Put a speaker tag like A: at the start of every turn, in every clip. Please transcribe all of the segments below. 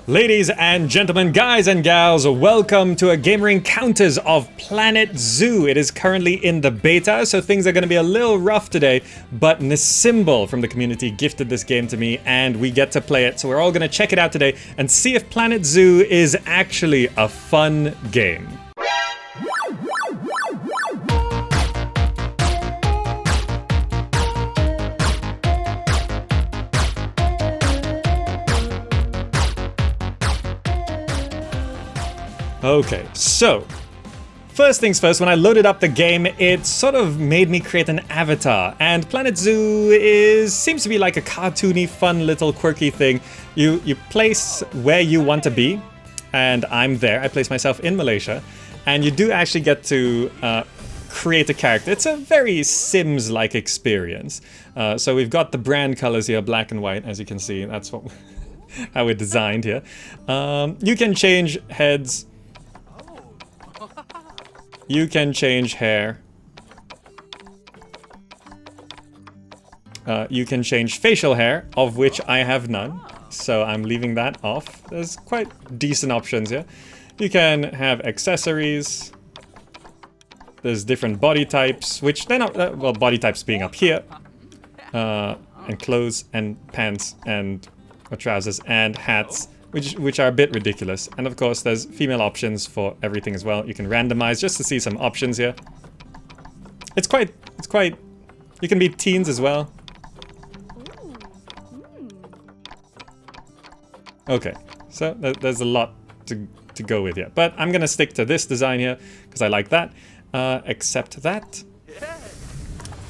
A: Ladies and gentlemen, guys and gals, welcome to a Gamer Encounters of Planet Zoo. It is currently in the beta, so things are going to be a little rough today, but Nisimble from the community gifted this game to me and we get to play it, so we're all going to check it out today and see if Planet Zoo is actually a fun game. Okay, so first things first, when I loaded up the game, it sort of made me create an avatar, and Planet Zoo seems to be like a cartoony, fun little quirky thing. You place where you want to be, and I'm there. I place myself in Malaysia, and you do actually get to create a character. It's a very Sims-like experience. So we've got the brand colors here, black and white, as you can see. That's what how we're designed here. You can change heads. You can change hair. You can change facial hair, of which I have none, so I'm leaving that off. There's quite decent options here. You can have accessories. There's different body types, which they're not, well, body types being up here. And clothes and pants and trousers and hats. Which are a bit ridiculous. And of course there's female options for everything as well. You can randomize just to see some options here. It's quite, you can be teens as well. Okay, so there's a lot to go with here. But I'm gonna stick to this design here, because I like that. Accept that.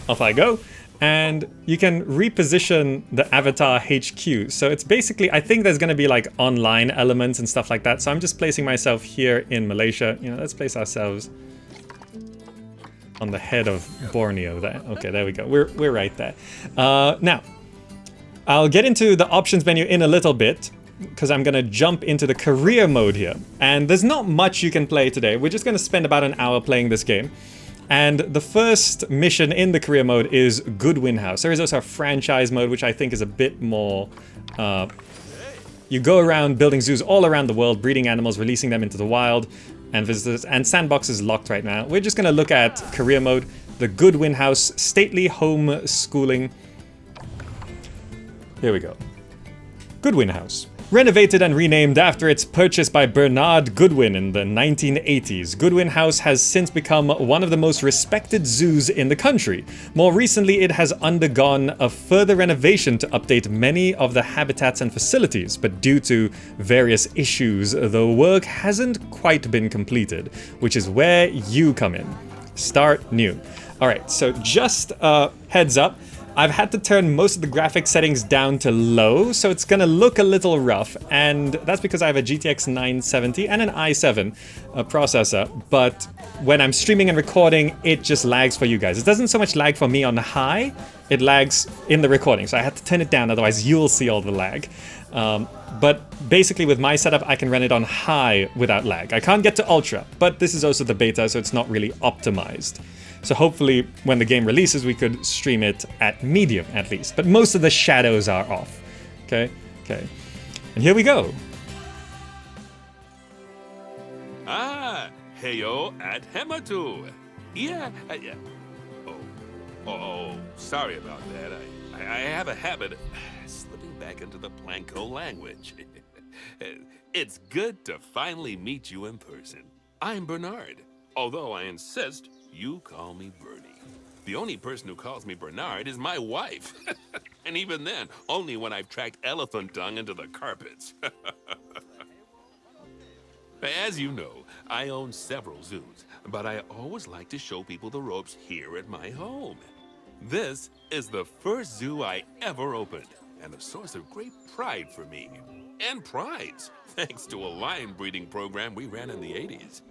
A: Off I go. And you can reposition the avatar HQ. So it's basically, I think there's going to be like online elements and stuff like that. So I'm just placing myself here in Malaysia. You know, let's place ourselves on the head of Borneo there. Okay, there we go. We're right there. Now, I'll get into the options menu in a little bit, because I'm going to jump into the career mode here. And there's not much you can play today. We're just going to spend about an hour playing this game. And the first mission in the career mode is Goodwin House. There is also a franchise mode, which I think is a bit more... you go around building zoos all around the world, breeding animals, releasing them into the wild, and visitors. And Sandbox is locked right now. We're just going to look at career mode, the Goodwin House, stately home schooling. Here we go. Goodwin House. Renovated and renamed after its purchase by Bernard Goodwin in the 1980s, Goodwin House has since become one of the most respected zoos in the country. More recently, it has undergone a further renovation to update many of the habitats and facilities, but due to various issues, the work hasn't quite been completed, which is where you come in. Start new. Alright, so just heads up. I've had to turn most of the graphics settings down to low, so it's gonna look a little rough, and that's because I have a GTX 970 and an i7 processor, but when I'm streaming and recording, it just lags for you guys. It doesn't so much lag for me on high, it lags in the recording, so I had to turn it down, otherwise you'll see all the lag. But basically with my setup, I can run it on high without lag. I can't get to ultra, but this is also the beta, so it's not really optimized. So hopefully when the game releases, we could stream it at medium at least. But most of the shadows are off. Okay. And here we go.
B: Ah, heyo at Hematu. Yeah. Oh, sorry about that. I have a habit of slipping back into the Planko language. It's good to finally meet you in person. I'm Bernard, although I insist you call me Bernie. The only person who calls me Bernard is my wife. And even then, only when I've tracked elephant dung into the carpets. As you know, I own several zoos, but I always like to show people the ropes here at my home. This is the first zoo I ever opened, and a source of great pride for me. And prides, thanks to a lion breeding program we ran in the 80s.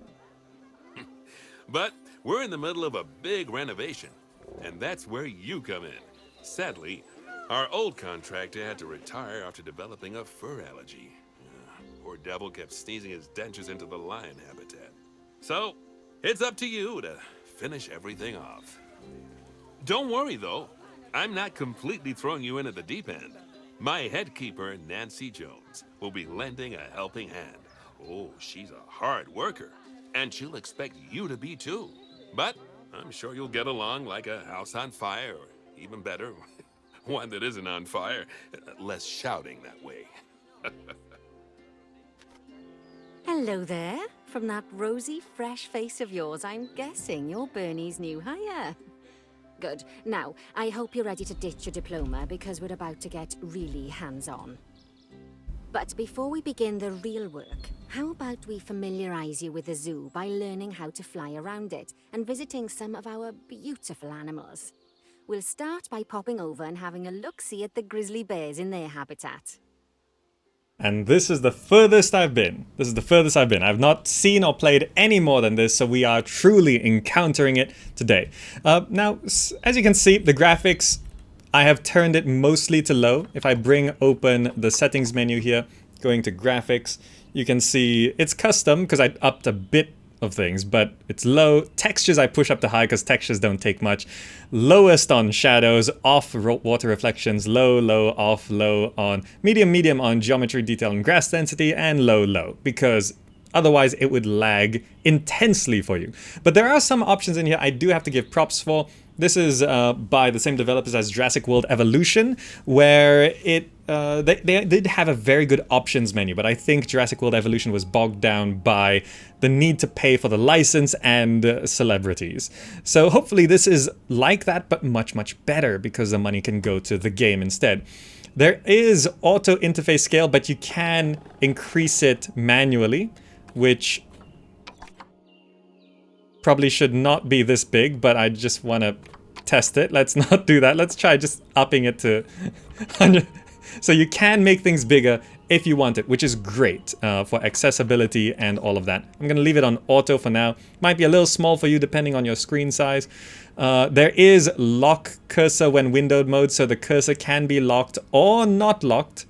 B: But we're in the middle of a big renovation, and that's where you come in. Sadly, our old contractor had to retire after developing a fur allergy. Poor devil kept sneezing his dentures into the lion habitat. So, it's up to you to finish everything off. Don't worry, though. I'm not completely throwing you in at the deep end. My head keeper, Nancy Jones, will be lending a helping hand. Oh, she's a hard worker, and she'll expect you to be too. But I'm sure you'll get along like a house on fire, or even better, one that isn't on fire. Less shouting that way.
C: Hello there. From that rosy, fresh face of yours, I'm guessing you're Bernie's new hire. Good. Now, I hope you're ready to ditch your diploma because we're about to get really hands-on. But before we begin the real work, how about we familiarize you with the zoo by learning how to fly around it and visiting some of our beautiful animals? We'll start by popping over and having a look-see at the grizzly bears in their habitat.
A: And this is the furthest I've been. This is the furthest I've been. I've not seen or played any more than this, so we are truly encountering it today. Now, as you can see, the graphics, I have turned it mostly to low. If I bring open the settings menu here, going to graphics, you can see it's custom because I upped a bit of things, but it's low. Textures I push up to high because textures don't take much. Lowest on shadows, off water reflections, low, low, off, low on medium, medium on geometry, detail, and grass density, and low, low, because otherwise it would lag intensely for you. But there are some options in here I do have to give props for. This is by the same developers as Jurassic World Evolution, where they did have a very good options menu, but I think Jurassic World Evolution was bogged down by the need to pay for the license and celebrities. So hopefully this is like that, but much, much better because the money can go to the game instead. There is auto interface scale, but you can increase it manually, which probably should not be this big, but I just want to test it. Let's not do that. Let's try just upping it to 100. So you can make things bigger if you want it, which is great for accessibility and all of that. I'm going to leave it on auto for now. Might be a little small for you depending on your screen size. There is lock cursor when windowed mode, so the cursor can be locked or not locked,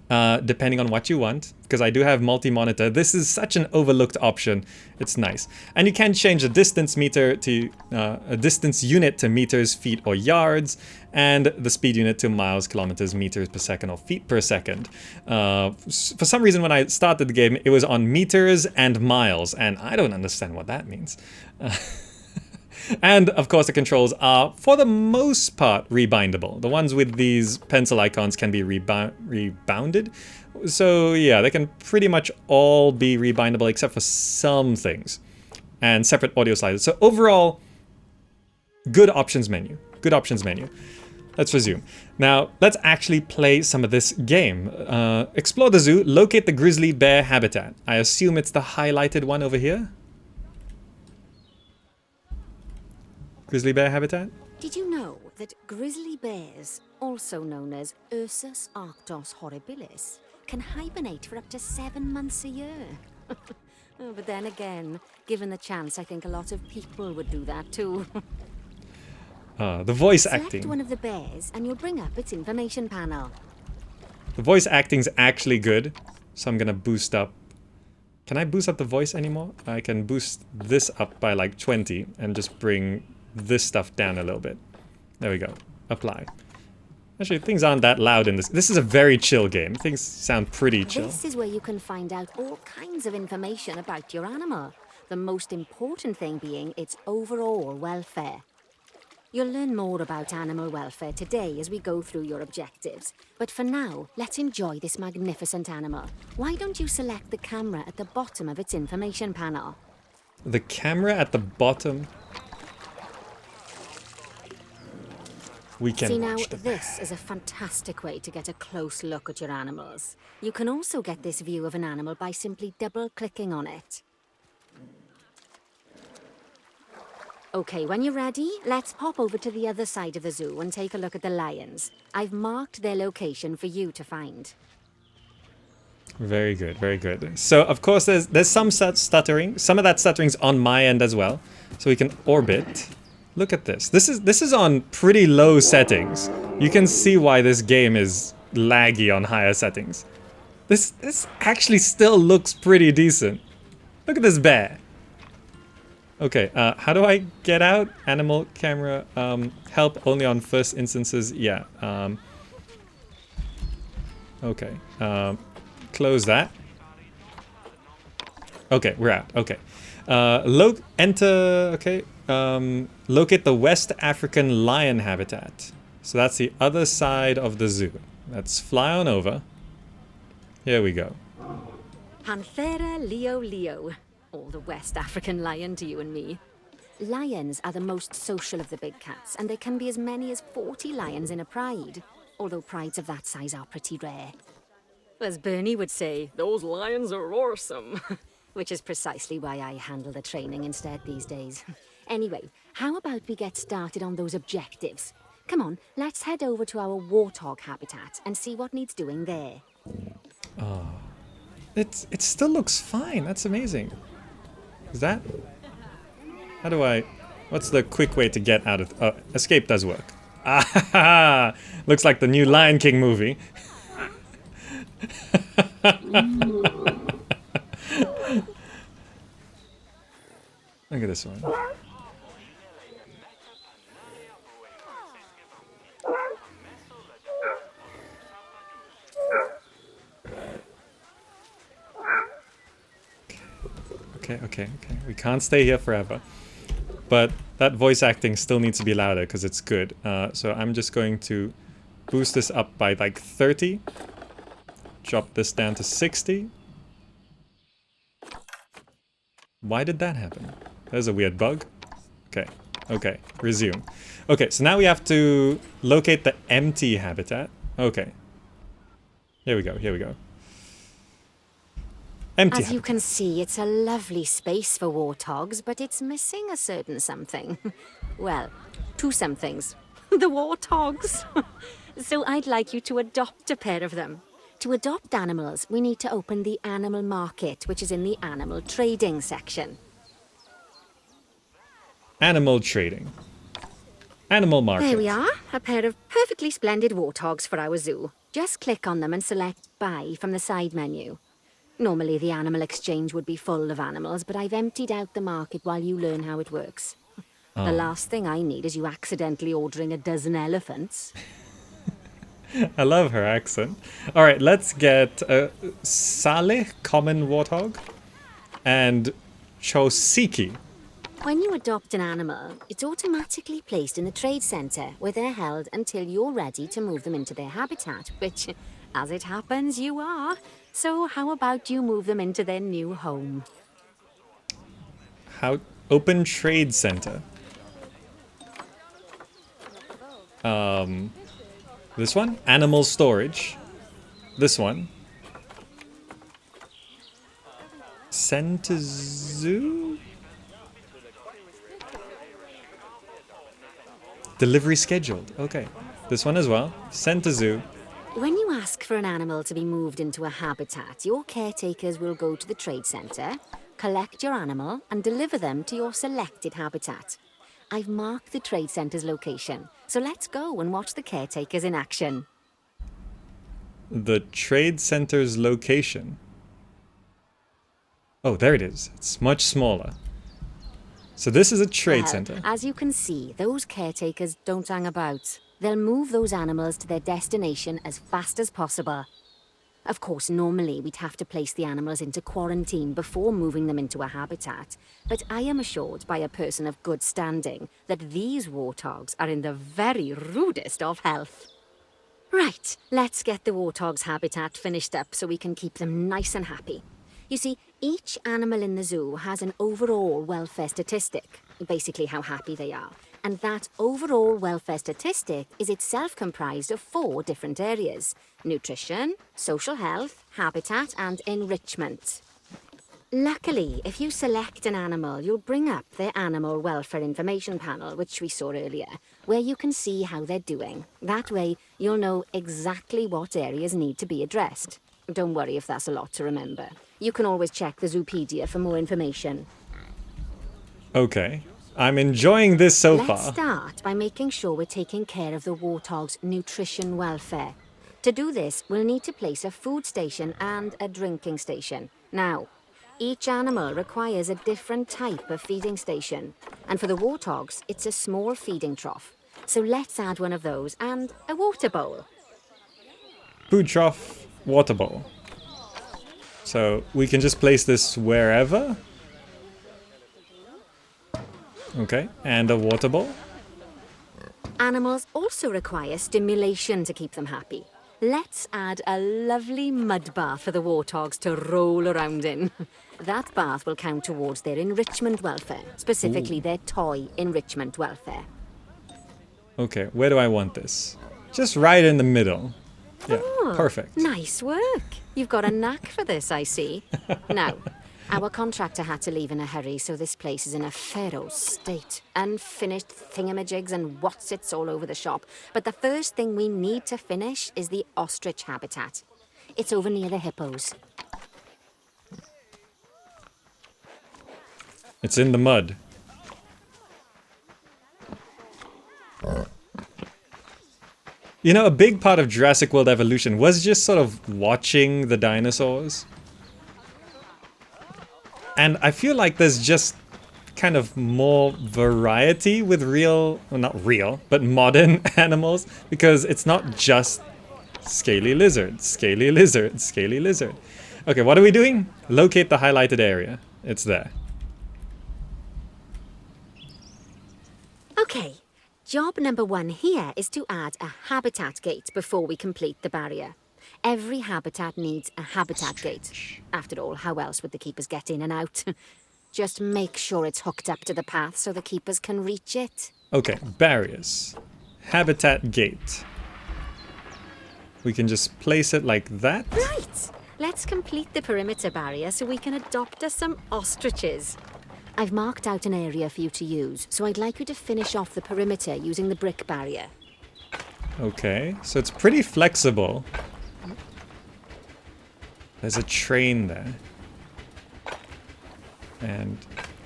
A: depending on what you want, because I do have multi-monitor. This is such an overlooked option. It's nice. And you can change the distance meter to a distance unit to meters, feet, or yards, and the speed unit to miles, kilometers, meters per second, or feet per second. For some reason, when I started the game, it was on meters and miles, and I don't understand what that means. And of course the controls are, for the most part, rebindable. The ones with these pencil icons can be rebounded. So yeah, they can pretty much all be rebindable except for some things. And separate audio sliders. So overall, good options menu. Good options menu. Let's resume. Now, let's actually play some of this game. Explore the zoo, locate the grizzly bear habitat. I assume it's the highlighted one over here. Grizzly bear habitat?
C: Did you know that grizzly bears, also known as Ursus arctos horribilis, can hibernate for up to 7 months a year? Oh, but then again, given the chance, I think a lot of people would do that too.
A: The voice
C: Select
A: acting.
C: one of the bears and you'll bring up its information panel.
A: The voice acting's actually good, so I'm gonna boost up. Can I boost up the voice anymore? I can boost this up by like 20 and just bring this stuff down a little bit. There we go. Apply. Actually, things aren't that loud in this. This is a very chill game. Things sound pretty chill.
C: This is where you can find out all kinds of information about your animal. The most important thing being its overall welfare. You'll learn more about animal welfare today as we go through your objectives. But for now, let's enjoy this magnificent animal. Why don't you select the camera at the bottom of its information panel?
A: The camera at the bottom. We can
C: See now,
A: watch the
C: this is a fantastic way to get a close look at your animals. You can also get this view of an animal by simply double-clicking on it. Okay, when you're ready, let's pop over to the other side of the zoo and take a look at the lions. I've marked their location for you to find.
A: Very good, very good. So, of course, there's some stuttering. Some of that stuttering's on my end as well. So we can orbit. Look at this. This is on pretty low settings. You can see why this game is laggy on higher settings. This actually still looks pretty decent. Look at this bear. Okay, how do I get out? Animal camera, help only on first instances. Yeah. Okay. Close that. Okay, we're out. Okay. Enter. Okay. Locate the West African lion habitat. So that's the other side of the zoo. Let's fly on over. Here we go.
C: Panthera leo leo. All the West African lion to you and me. Lions are the most social of the big cats, and there can be as many as 40 lions in a pride. Although prides of that size are pretty rare. As Bernie would say, those lions are awesome. Which is precisely why I handle the training instead these days. Anyway, how about we get started on those objectives? Come on, let's head over to our warthog habitat and see what needs doing there.
A: It still looks fine. That's amazing. Is that? How do I? What's the quick way to get out of? Escape does work. Ah, looks like the new Lion King movie. Look at this one. Okay. We can't stay here forever. But that voice acting still needs to be louder because it's good. So I'm just going to boost this up by like 30. Drop this down to 60. Why did that happen? There's a weird bug. Okay, resume. Okay, so now we have to locate the empty habitat. Okay. Here we go. Empty
C: As you can see, it's a lovely space for warthogs, but it's missing a certain something. Well, two somethings. The warthogs. So I'd like you to adopt a pair of them. To adopt animals, we need to open the animal market, which is in the animal trading section.
A: Animal trading. Animal market.
C: There we are, a pair of perfectly splendid warthogs for our zoo. Just click on them and select Buy from the side menu. Normally the animal exchange would be full of animals, but I've emptied out the market while you learn how it works. The last thing I need is you accidentally ordering a dozen elephants.
A: I love her accent. Alright, let's get Saleh, common warthog, and Chosiki.
C: When you adopt an animal, it's automatically placed in the trade centre, where they're held until you're ready to move them into their habitat, which, as it happens, you are. So how about you move them into their new home?
A: Open trade center. This one? Animal storage. This one. Send to zoo? Delivery scheduled. Okay. This one as well. Send to zoo.
C: When you ask for an animal to be moved into a habitat, your caretakers will go to the trade centre, collect your animal, and deliver them to your selected habitat. I've marked the trade centre's location, so let's go and watch the caretakers in action.
A: The trade center's location. Oh, there it is. It's much smaller. So this is a trade center.
C: As you can see, those caretakers don't hang about. They'll move those animals to their destination as fast as possible. Of course, normally we'd have to place the animals into quarantine before moving them into a habitat, but I am assured by a person of good standing that these warthogs are in the very rudest of health. Right, let's get the warthog's habitat finished up so we can keep them nice and happy. You see, each animal in the zoo has an overall welfare statistic, basically how happy they are. And that overall welfare statistic is itself comprised of 4 different areas: nutrition, social health, habitat, and enrichment. Luckily, if you select an animal, you'll bring up their animal welfare information panel, which we saw earlier, where you can see how they're doing. That way, you'll know exactly what areas need to be addressed. Don't worry if that's a lot to remember. You can always check the Zoopedia for more information.
A: Okay. I'm enjoying this so far.
C: Let's start by making sure we're taking care of the warthog's nutrition welfare. To do this, we'll need to place a food station and a drinking station. Now, each animal requires a different type of feeding station. And for the warthogs, it's a small feeding trough. So let's add one of those and a water bowl.
A: Food trough water bowl. So we can just place this wherever. Okay, and a water bowl.
C: Animals also require stimulation to keep them happy. Let's add a lovely mud bath for the warthogs to roll around in. That bath will count towards their enrichment welfare, specifically their toy enrichment welfare.
A: Okay, where do I want this? Just right in the middle. Yeah, perfect.
C: Nice work. You've got a knack for this, I see. Now, our contractor had to leave in a hurry, so this place is in a feral state. Unfinished thingamajigs and whatsits all over the shop. But the first thing we need to finish is the ostrich habitat. It's over near the hippos.
A: It's in the mud. You know, a big part of Jurassic World evolution was just sort of watching the dinosaurs. And I feel like there's just kind of more variety with real, well, not real, but modern animals, because it's not just scaly lizard, scaly lizard, scaly lizard. Okay, what are we doing? Locate the highlighted area. It's there.
C: Okay, job number 1 here is to add a habitat gate before we complete the barrier. Every habitat needs a habitat gate. After all, how else would the keepers get in and out? Just make sure it's hooked up to the path so the keepers can reach it.
A: Okay, barriers. Habitat gate. We can just place it like that.
C: Right, let's complete the perimeter barrier so we can adopt us some ostriches. I've marked out an area for you to use, so I'd like you to finish off the perimeter using the brick barrier.
A: Okay, so it's pretty flexible. There's a train there. And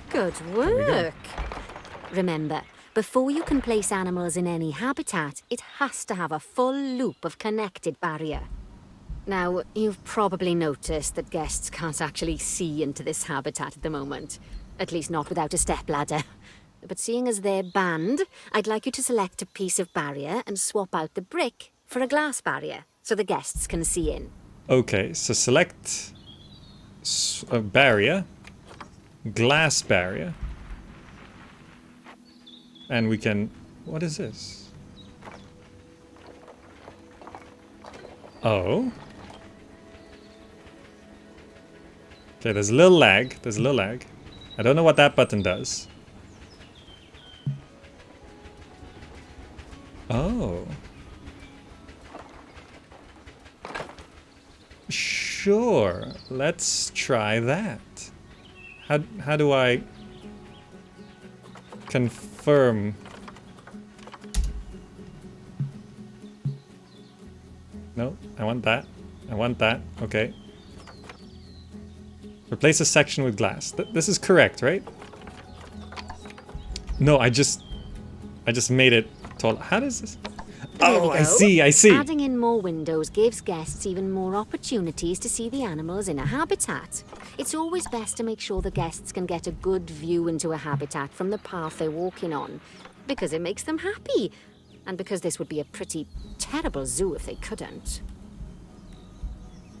C: good work. Remember, before you can place animals in any habitat, it has to have a full loop of connected barrier. Now, you've probably noticed that guests can't actually see into this habitat at the moment. At least not without a stepladder. But seeing as they're banned, I'd like you to select a piece of barrier and swap out the brick for a glass barrier, so the guests can see in.
A: okay, so select a barrier, glass barrier, and we can, what is this? Oh. Okay, there's a little lag, I don't know what that button does. Oh. Sure, let's try that. How do I confirm? No, I want that. Okay. Replace a section with glass. This is correct, right? No, I just made it tall. How does this? Oh, I see.
C: Adding in more windows gives guests even more opportunities to see the animals in a habitat. It's always best to make sure the guests can get a good view into a habitat from the path they're walking on, because it makes them happy, and because this would be a pretty terrible zoo if they couldn't.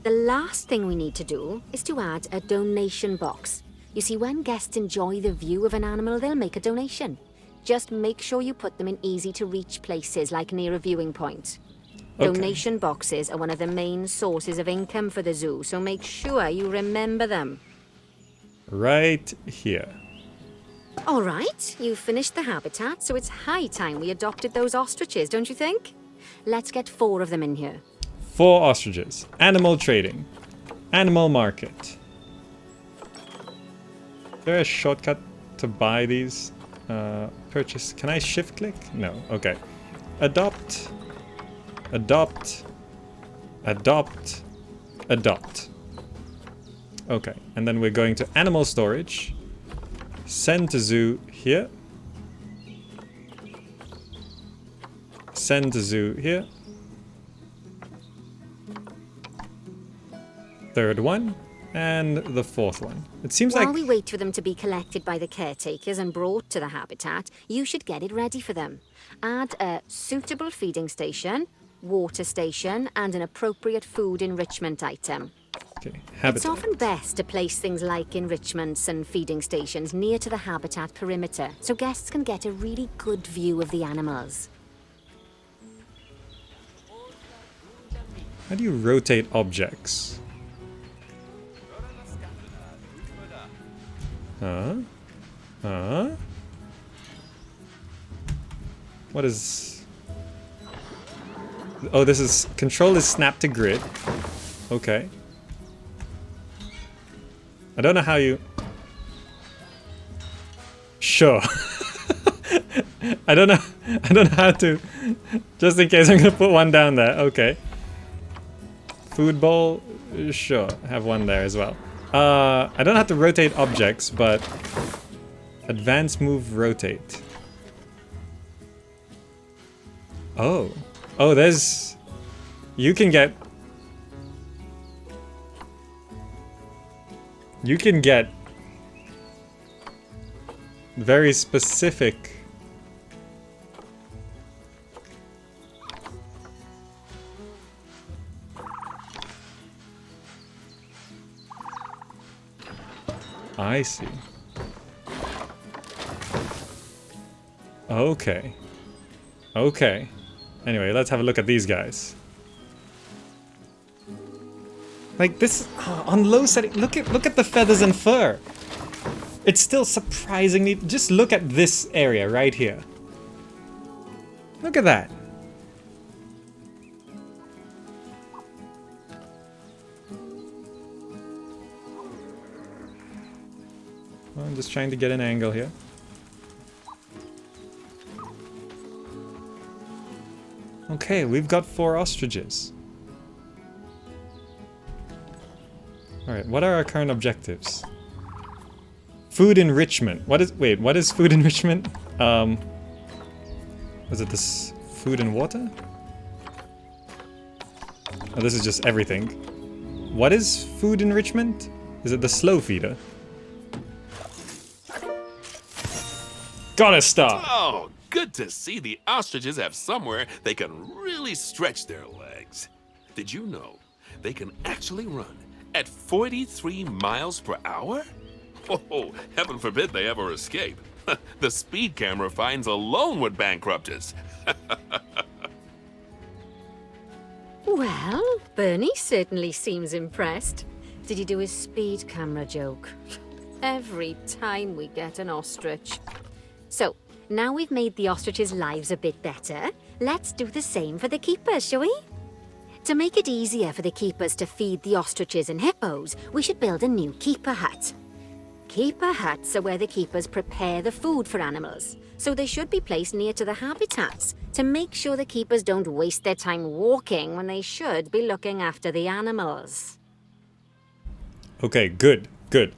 C: The last thing we need to do is to add a donation box. You see, when guests enjoy the view of an animal, they'll make a donation. Just make sure you put them in easy-to-reach places, like near a viewing point. Okay. Donation boxes are one of the main sources of income for the zoo, so make sure you remember them.
A: Right here.
C: All right, you've finished the habitat, so it's high time we adopted those ostriches, don't you think? Let's get 4 of them in here.
A: 4 ostriches. Animal trading. Animal market. Is there a shortcut to buy these? Purchase. Can I shift click? No. Okay. Adopt. Adopt. Adopt. Adopt. Okay. And then we're going to animal storage. Send to zoo here. Send to zoo here. Third one. And the 4th one. It seems like...
C: While we wait for them to be collected by the caretakers and brought to the habitat, you should get it ready for them. Add a suitable feeding station, water station, and an appropriate food enrichment item.
A: Okay,
C: It's
A: habitat.
C: often best to place things like enrichments and feeding stations near to the habitat perimeter, so guests can get a really good view of the animals.
A: How do you rotate objects? Huh? Huh? What is... Oh, this is... Control is snap to grid. Okay. I don't know how you... Sure. I don't know how to... Just in case I'm gonna put one down there. Okay. Food bowl? Sure. Have one there as well. I don't have to rotate objects, but... Advance move rotate. Oh. Oh, there's... You can get... You can get... very specific... I see. Okay. Okay. Anyway, let's have a look at these guys. Like this on low setting. Look at the feathers and fur. It's still surprisingly. Just look at this area right here. Look at that. Well, I'm just trying to get an angle here. Okay, we've got 4 ostriches. Alright, what are our current objectives? Food enrichment. What is food enrichment? Was it this food and water? Oh, this is just everything. What is food enrichment? Is it the slow feeder? Gotta stop!
B: Oh, good to see the ostriches have somewhere they can really stretch their legs. Did you know they can actually run at 43 miles per hour? Oh, heaven forbid they ever escape. The speed camera fines alone would bankrupt us.
C: Well, Bernie certainly seems impressed. Did he do his speed camera joke? Every time we get an ostrich. So, now we've made the ostriches' lives a bit better, let's do the same for the keepers, shall we? To make it easier for the keepers to feed the ostriches and hippos, we should build a new keeper hut. Keeper huts are where the keepers prepare the food for animals, so they should be placed near to the habitats to make sure the keepers don't waste their time walking when they should be looking after the animals.
A: Okay, good, good.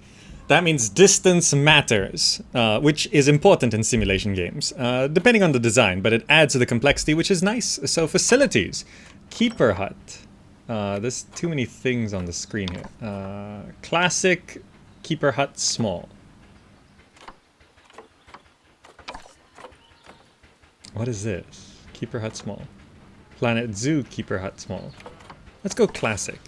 A: That means distance matters, which is important in simulation games, depending on the design, but it adds to the complexity, which is nice. So facilities. Keeper hut. There's too many things on the screen here. Classic, keeper hut, small. What is this? Keeper hut, small. Planet Zoo, keeper hut, small. Let's go classic.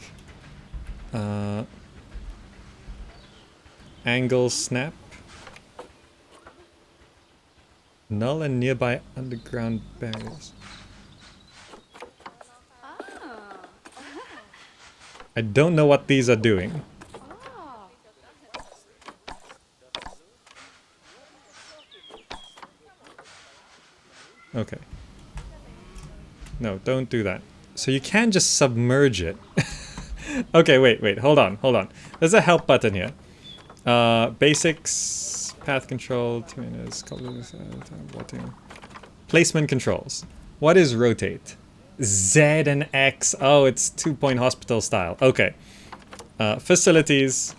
A: Angle snap. Null and nearby underground barriers. I don't know what these are doing. Okay. No, don't do that. So you can just submerge it. Okay, wait, hold on. There's a help button here. Basics, path control, 2 minutes, placement controls. What is rotate? Z and X. Oh, it's 2-point hospital style. Okay. Facilities.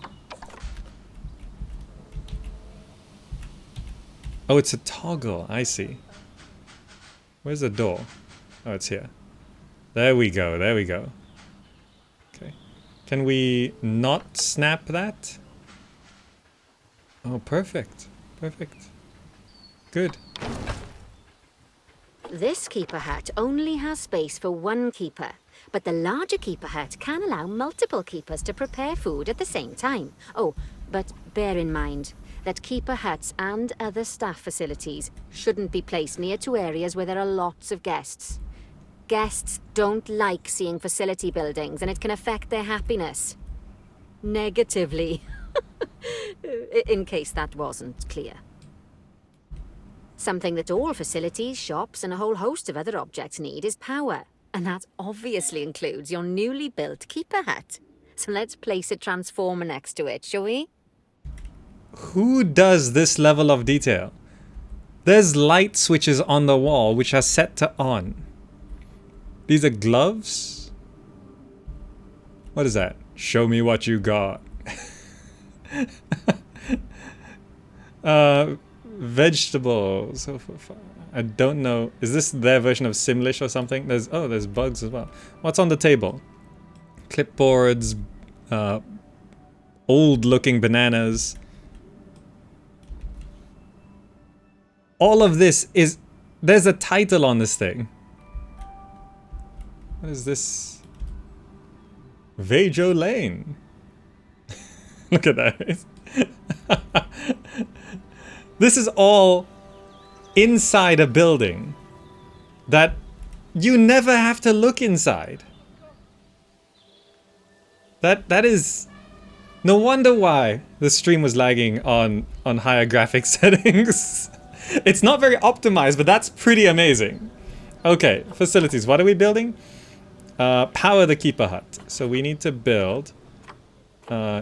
A: Oh, it's a toggle. I see. Where's the door? Oh, it's here. There we go. Okay. Can we not snap that? Oh, perfect. Good.
C: This keeper hut only has space for one keeper, but the larger keeper hut can allow multiple keepers to prepare food at the same time. Oh, but bear in mind that keeper huts and other staff facilities shouldn't be placed near to areas where there are lots of guests. Guests don't like seeing facility buildings, and it can affect their happiness. Negatively. In case that wasn't clear. Something that all facilities, shops, and a whole host of other objects need is power. And that obviously includes your newly built keeper hut. So let's place a transformer next to it, shall we?
A: Who does this level of detail? There's light switches on the wall which are set to on. These are gloves? What is that? Show me what you got. Vegetables. I don't know. Is this their version of Simlish or something? There's bugs as well. What's on the table? Clipboards, old-looking bananas. All of this is... There's a title on this thing. What is this? Vejo Lane. Look at that. This is all inside a building that you never have to look inside. That is... No wonder why the stream was lagging on higher graphics settings. It's not very optimized, but that's pretty amazing. Okay, facilities. What are we building? Power the keeper hut. So we need to build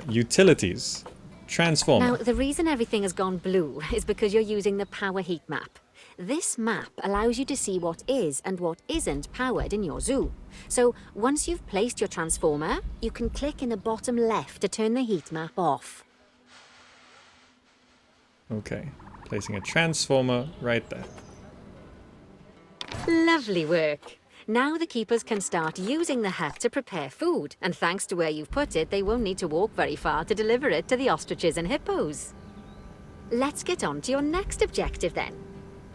A: utilities. Transformer.
C: Now, the reason everything has gone blue is because you're using the power heat map. This map allows you to see what is and what isn't powered in your zoo. So once you've placed your transformer, you can click in the bottom left to turn the heat map off.
A: Okay, placing a transformer right there.
C: Lovely work. Now the keepers can start using the hut to prepare food, and thanks to where you've put it, they won't need to walk very far to deliver it to the ostriches and hippos. Let's get on to your next objective then.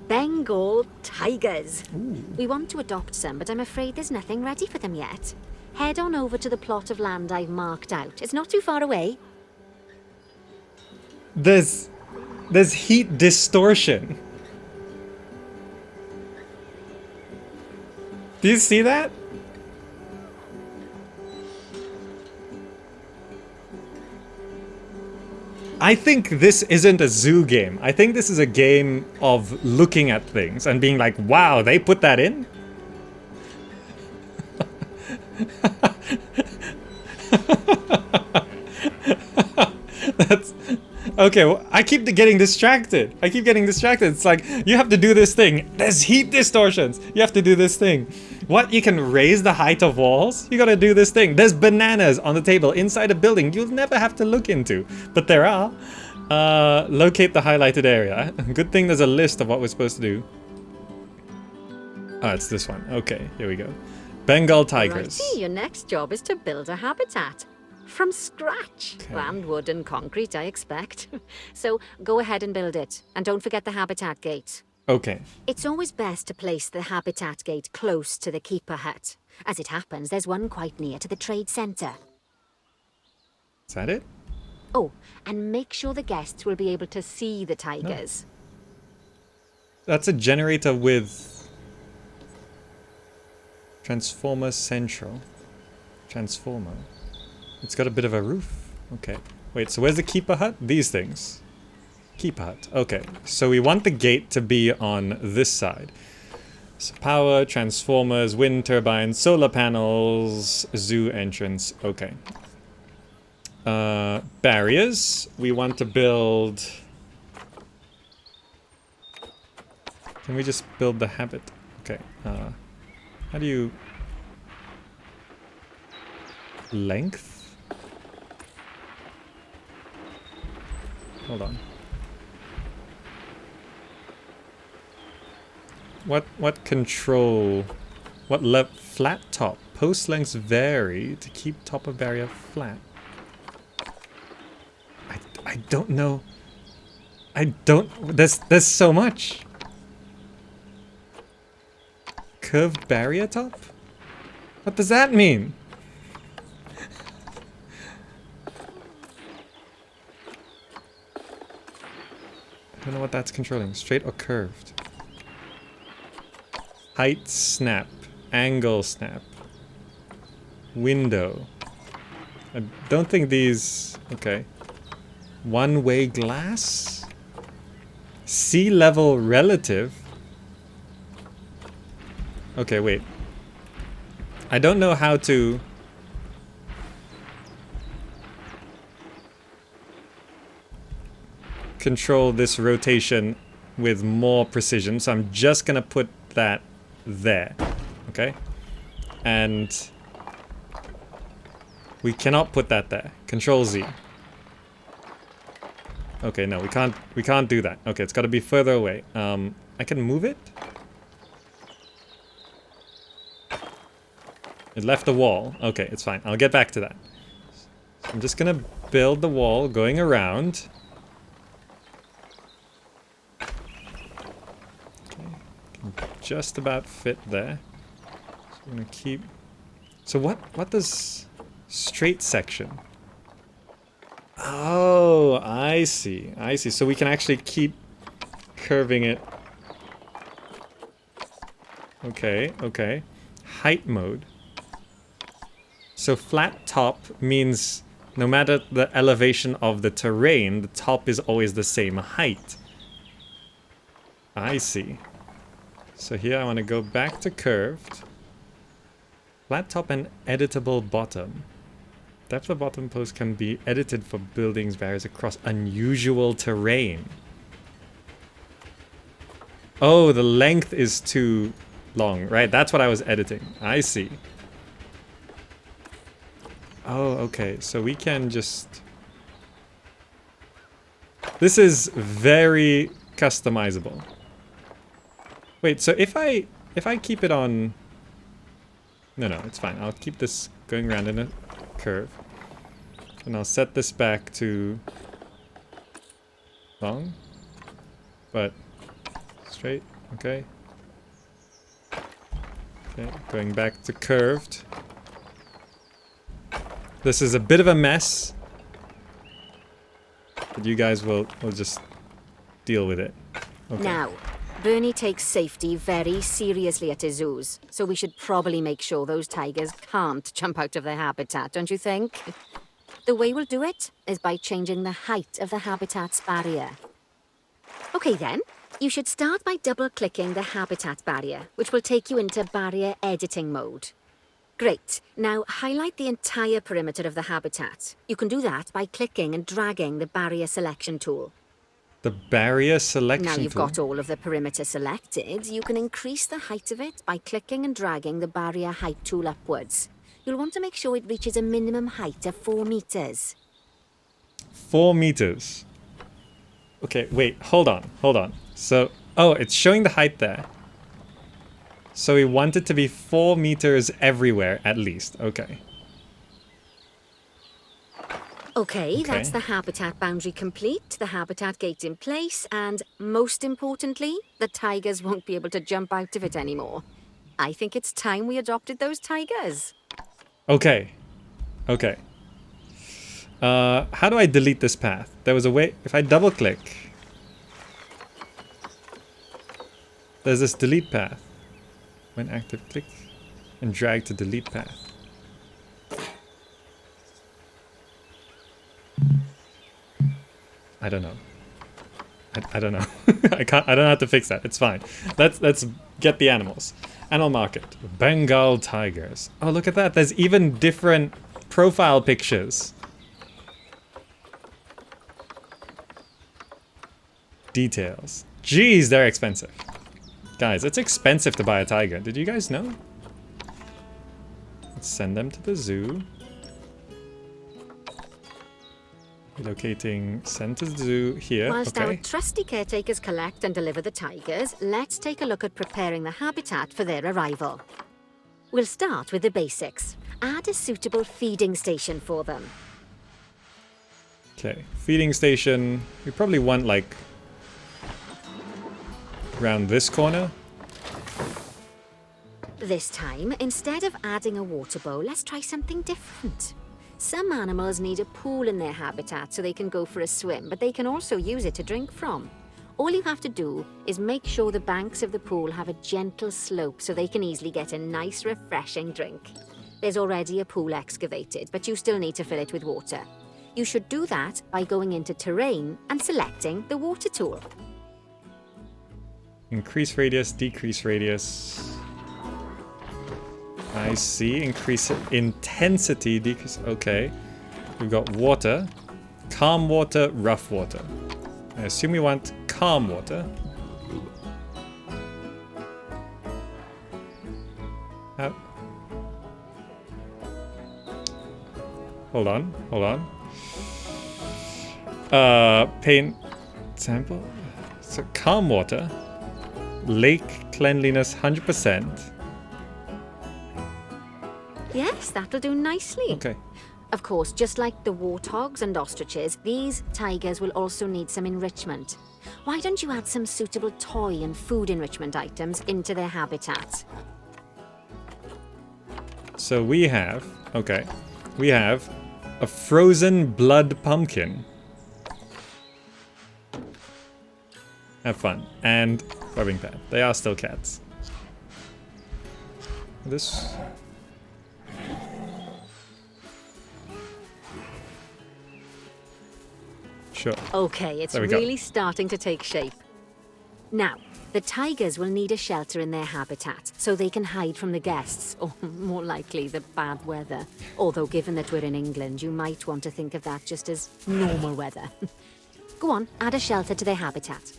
C: Bengal tigers.
A: Ooh.
C: We want to adopt some, but I'm afraid there's nothing ready for them yet. Head on over to the plot of land I've marked out. It's not too far away.
A: There's heat distortion. Do you see that? I think this isn't a zoo game. I think this is a game of looking at things and being like, wow, they put that in? That's... Okay, well, I keep getting distracted. It's like, you have to do this thing. There's heat distortions. You have to do this thing. What? You can raise the height of walls? You gotta do this thing. There's bananas on the table inside a building you'll never have to look into. But there are. Locate the highlighted area. Good thing there's a list of what we're supposed to do. Oh, it's this one. Okay, here we go. Bengal tigers.
C: Righty, your next job is to build a habitat. From scratch.
A: Okay.
C: And wood and concrete, I expect. So go ahead and build it. And don't forget the habitat gate.
A: Okay.
C: It's always best to place the habitat gate close to the keeper hut. As it happens, there's one quite near to the trade centre.
A: Is that it?
C: Oh, and make sure the guests will be able to see the tigers.
A: That's a generator with... Transformer Central. Transformer. It's got a bit of a roof. Okay. Wait, so where's the keeper hut? These things. Keeper hut. Okay. So we want the gate to be on this side. So power, transformers, wind turbines, solar panels, zoo entrance. Okay. Barriers. We want to build... Can we just build the habit? Okay. How do you... Length? Hold on. What control? What flat top? Post lengths vary to keep top of barrier flat. I don't know. I don't. There's so much. curved barrier top? What does that mean? I don't know what that's controlling. Straight or curved? Height snap. Angle snap. Window. I don't think these... Okay. One-way glass? Sea level relative? Okay, wait. I don't know how to... control this rotation with more precision, so I'm just gonna put that there. Okay? And... we cannot put that there. Control Z. Okay, no, we can't do that. Okay, it's gotta be further away. I can move it? It left the wall. Okay, it's fine. I'll get back to that. So I'm just gonna build the wall going around. Okay, can just about fit there. So I'm gonna keep... So what does straight section? Oh, I see. I see. So we can actually keep curving it. Okay, okay. Height mode. So flat top means no matter the elevation of the terrain, the top is always the same height. I see. So here I want to go back to curved. Flat top and editable bottom. Depth of bottom post can be edited for buildings barriers across unusual terrain. Oh, the length is too long, right? That's what I was editing. I see. Oh, okay. So we can just... This is very customizable. Wait, so if I keep it on... No, it's fine. I'll keep this going around in a curve. And I'll set this back to long, but straight. Okay. Okay, going back to curved. This is a bit of a mess, but you guys will just deal with it. Okay.
C: Now, Bernie takes safety very seriously at his zoos, so we should probably make sure those tigers can't jump out of their habitat, don't you think? The way we'll do it is by changing the height of the habitat's barrier. Okay then, you should start by double-clicking the habitat barrier, which will take you into barrier editing mode. Great. Now highlight the entire perimeter of the habitat. You can do that by clicking and dragging the barrier selection tool.
A: The barrier selection tool?
C: Now you've got all of the perimeter selected, you can increase the height of it by clicking and dragging the barrier height tool upwards. You'll want to make sure it reaches a minimum height of 4 meters.
A: 4 meters. Okay, wait, hold on. So, oh, it's showing the height there. So we want it to be 4 meters everywhere, at least. Okay.
C: Okay, that's the habitat boundary complete, the habitat gate in place, and most importantly, the tigers won't be able to jump out of it anymore. I think it's time we adopted those tigers.
A: Okay. Okay. How do I delete this path? There was a way... If I double-click... There's this delete path. When active, click and drag to delete path. I don't know. I don't know. I don't know how to fix that. It's fine. Let's get the animals. Animal market. Bengal tigers. Oh, look at that. There's even different profile pictures. Details. Jeez, they're expensive. Guys, it's expensive to buy a tiger. Did you guys know? Let's send them to the zoo. Relocating, send to the zoo here.
C: Whilst
A: okay.
C: our trusty caretakers collect and deliver the tigers, let's take a look at preparing the habitat for their arrival. We'll start with the basics. Add a suitable feeding station for them.
A: Okay, feeding station. We probably want like around this corner.
C: This time, instead of adding a water bowl, let's try something different. Some animals need a pool in their habitat so they can go for a swim, but they can also use it to drink from. All you have to do is make sure the banks of the pool have a gentle slope so they can easily get a nice, refreshing drink. There's already a pool excavated, but you still need to fill it with water. You should do that by going into terrain and selecting the water tool.
A: Increase radius, decrease radius. I see. Increase intensity, decrease. Okay. We've got water. Calm water, rough water. I assume we want calm water. Hold on. Paint sample. So calm water. Lake cleanliness 100%.
C: Yes, that'll do nicely.
A: Okay.
C: Of course, just like the warthogs and ostriches, these tigers will also need some enrichment. Why don't you add some suitable toy and food enrichment items into their habitat?
A: So we have a frozen blood pumpkin. Have fun. And rubbing pad. They are still cats. This... Sure.
C: Okay, it's really starting to take shape. Now, the tigers will need a shelter in their habitat so they can hide from the guests, or more likely, the bad weather. Although, given that we're in England, you might want to think of that just as normal weather. Go on, add a shelter to their habitat.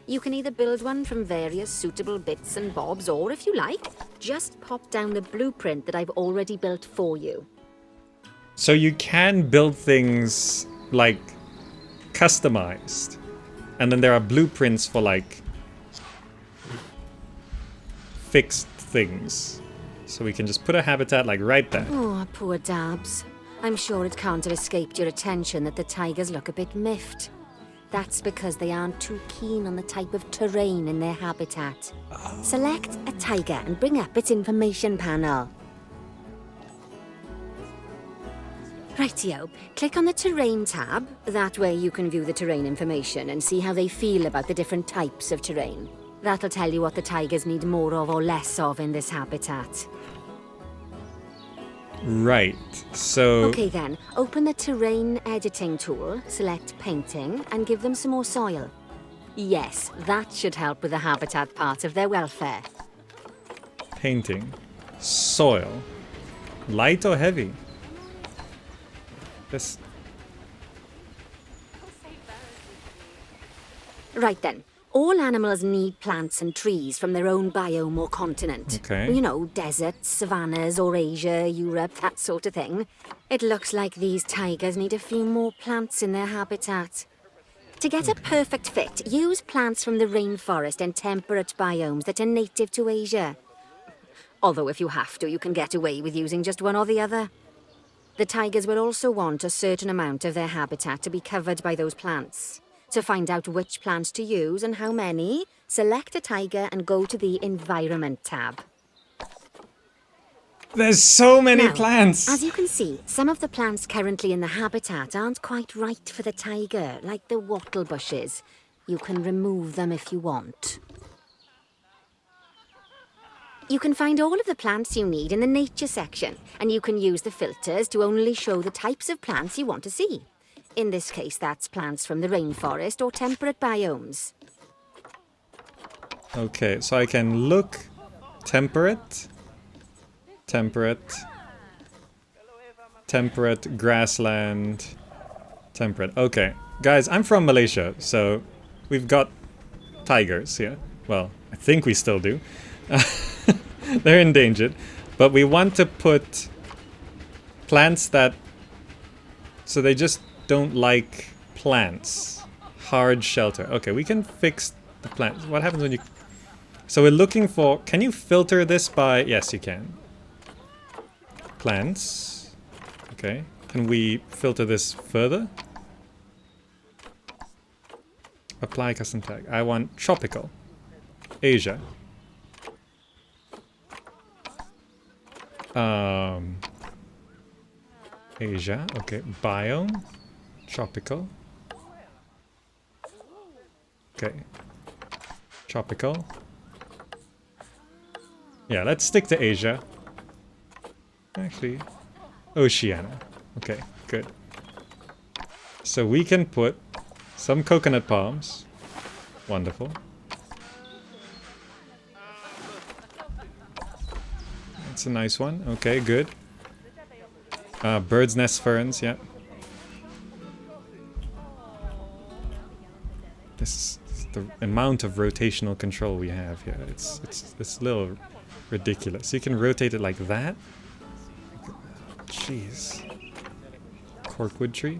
C: You can either build one from various suitable bits and bobs, or if you like, just pop down the blueprint that I've already built for you.
A: So you can build things, like, customized. And then there are blueprints for, like, fixed things. So we can just put a habitat, like, right there.
C: Oh, poor Dabs. I'm sure it can't have escaped your attention that the tigers look a bit miffed. That's because they aren't too keen on the type of terrain in their habitat. Select a tiger and bring up its information panel. Rightio, click on the terrain tab. That way you can view the terrain information and see how they feel about the different types of terrain. That'll tell you what the tigers need more of or less of in this habitat.
A: Right, so...
C: Okay then, open the terrain editing tool, select painting, and give them some more soil. Yes, that should help with the habitat part of their welfare.
A: Painting. Soil. Light or heavy? This...
C: Right then. All animals need plants and trees from their own biome or continent.
A: Okay.
C: You know, deserts, savannas, or Asia, Europe, that sort of thing. It looks like these tigers need a few more plants in their habitat. To get a perfect fit, use plants from the rainforest and temperate biomes that are native to Asia. Although if you have to, you can get away with using just one or the other. The tigers will also want a certain amount of their habitat to be covered by those plants. To find out which plants to use and how many, select a tiger and go to the Environment tab.
A: There's so many
C: Now,
A: plants!
C: As you can see, some of the plants currently in the habitat aren't quite right for the tiger, like the wattle bushes. You can remove them if you want. You can find all of the plants you need in the Nature section, and you can use the filters to only show the types of plants you want to see. In this case, that's plants from the rainforest or temperate biomes.
A: Okay, so I can look temperate, grassland, temperate. Okay, guys, I'm from Malaysia, so we've got tigers here. Well, I think we still do. They're endangered, but we want to put plants that... So they just don't like plants. Hard shelter. Okay, we can fix the plants. What happens when you... So we're looking for... Can you filter this by... Yes, you can. Plants. Okay. Can we filter this further? Apply custom tag. I want tropical. Asia. Asia, okay. Biome. Tropical. Okay. Tropical. Yeah, let's stick to Asia. Actually, Oceania. Okay, good. So we can put some coconut palms. Wonderful. That's a nice one. Okay, good. Bird's nest ferns, yeah. This is the amount of rotational control we have here. It's a little ridiculous. You can rotate it like that. Jeez. Corkwood tree.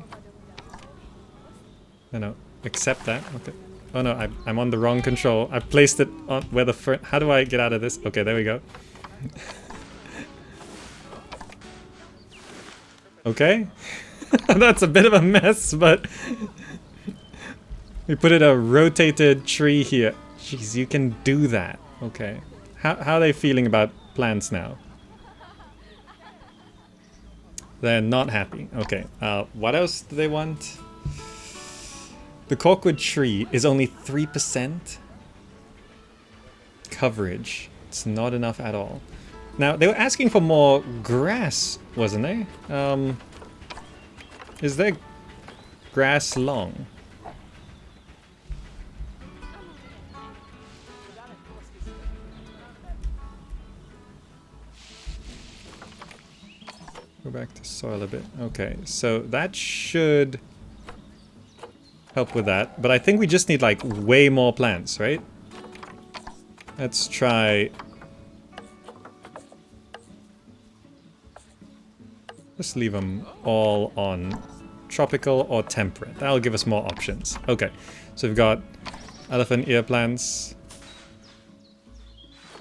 A: No, accept that. Okay. Oh no, I'm on the wrong control. I placed it on where the fern. How do I get out of this? Okay, there we go. Okay. That's a bit of a mess, but we put in a rotated tree here. Jeez, you can do that. Okay. How are they feeling about plants now? They're not happy. Okay. What else do they want? The corkwood tree is only 3% coverage. It's not enough at all. Now, they were asking for more grass, wasn't they? Is there grass long? Go back to soil a bit. Okay, so that should help with that. But I think we just need like way more plants, right? Let's try... Just leave them all on tropical or temperate. That'll give us more options. Okay, so we've got elephant ear plants.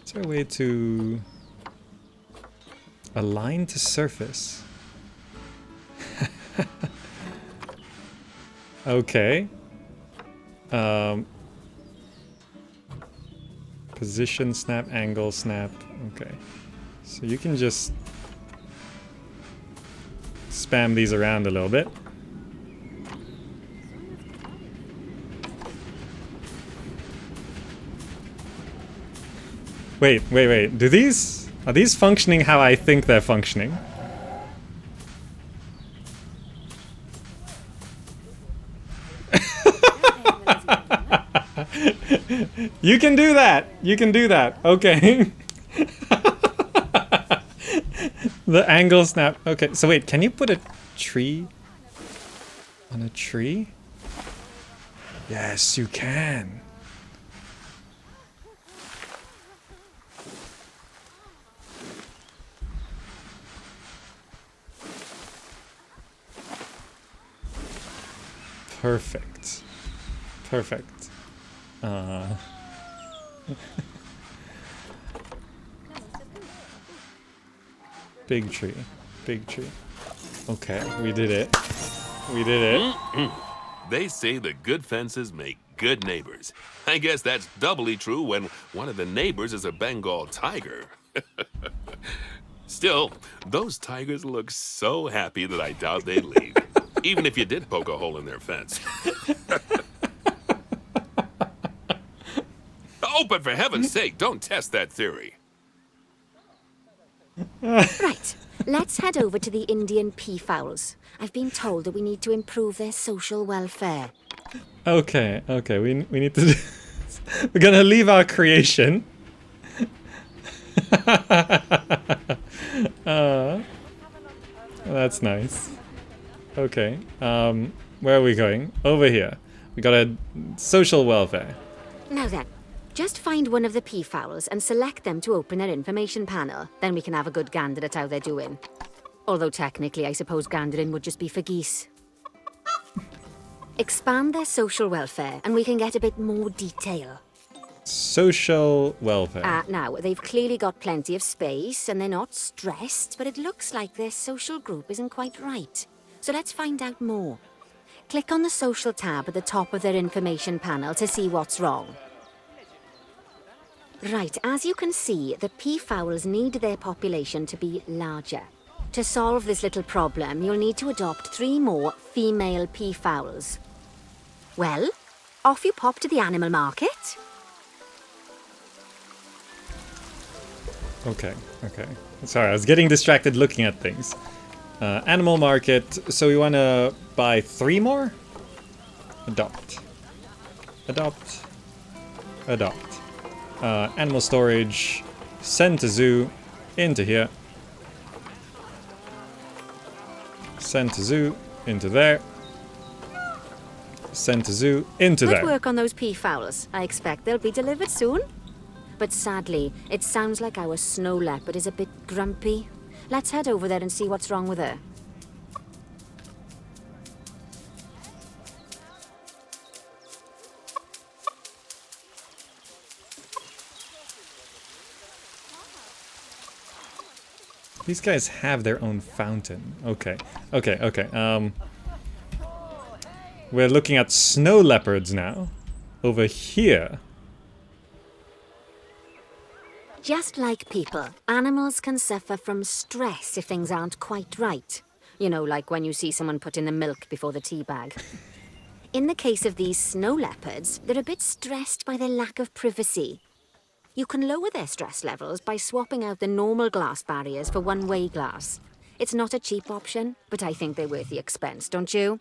A: Is there a way to align to surface? Okay. Position, snap, angle, snap. Okay. So you can just spam these around a little bit. Wait. Are these functioning how I think they're functioning? You can do that. You can do that. Okay. The angle snap. Okay, so wait, can you put a tree on a tree? Yes, you can. Perfect. Perfect. Big tree. Big tree. Okay, we did it. We did it.
B: They say that good fences make good neighbors. I guess that's doubly true when one of the neighbors is a Bengal tiger. Still, those tigers look so happy that I doubt they'd leave. Even if you did poke a hole in their fence. Oh, but for heaven's sake, don't test that theory.
C: Right, let's head over to the Indian peafowls. I've been told that we need to improve their social welfare.
A: Okay, we need to do we're gonna leave our creation. That's nice. Okay, where are we going? Over here. We got a social welfare.
C: Now then, just find one of the peafowls and select them to open their information panel. Then we can have a good gander at how they're doing. Although technically, I suppose gandering would just be for geese. Expand their social welfare, and we can get a bit more detail.
A: Social welfare.
C: Now, they've clearly got plenty of space, and they're not stressed, but it looks like their social group isn't quite right. So let's find out more. Click on the social tab at the top of their information panel to see what's wrong. Right, as you can see, the peafowls need their population to be larger. To solve this little problem, you'll need to adopt 3 more female peafowls. Well, off you pop to the animal market.
A: Okay, okay. Sorry, I was getting distracted looking at things. Animal market, so we want to buy 3 more? Adopt. Adopt. Adopt. Animal storage, send to zoo, into here. Send to zoo, into there. Send to zoo, into there.
C: Good work on those peafowls. I expect they'll be delivered soon. But sadly, it sounds like our snow leopard is a bit grumpy. Let's head over there and see what's wrong with her.
A: These guys have their own fountain. Okay, okay, okay. We're looking at snow leopards now. Over here.
C: Just like people, animals can suffer from stress if things aren't quite right. You know, like when you see someone put in the milk before the tea bag. In the case of these snow leopards, they're a bit stressed by their lack of privacy. You can lower their stress levels by swapping out the normal glass barriers for one-way glass. It's not a cheap option, but I think they're worth the expense, don't you?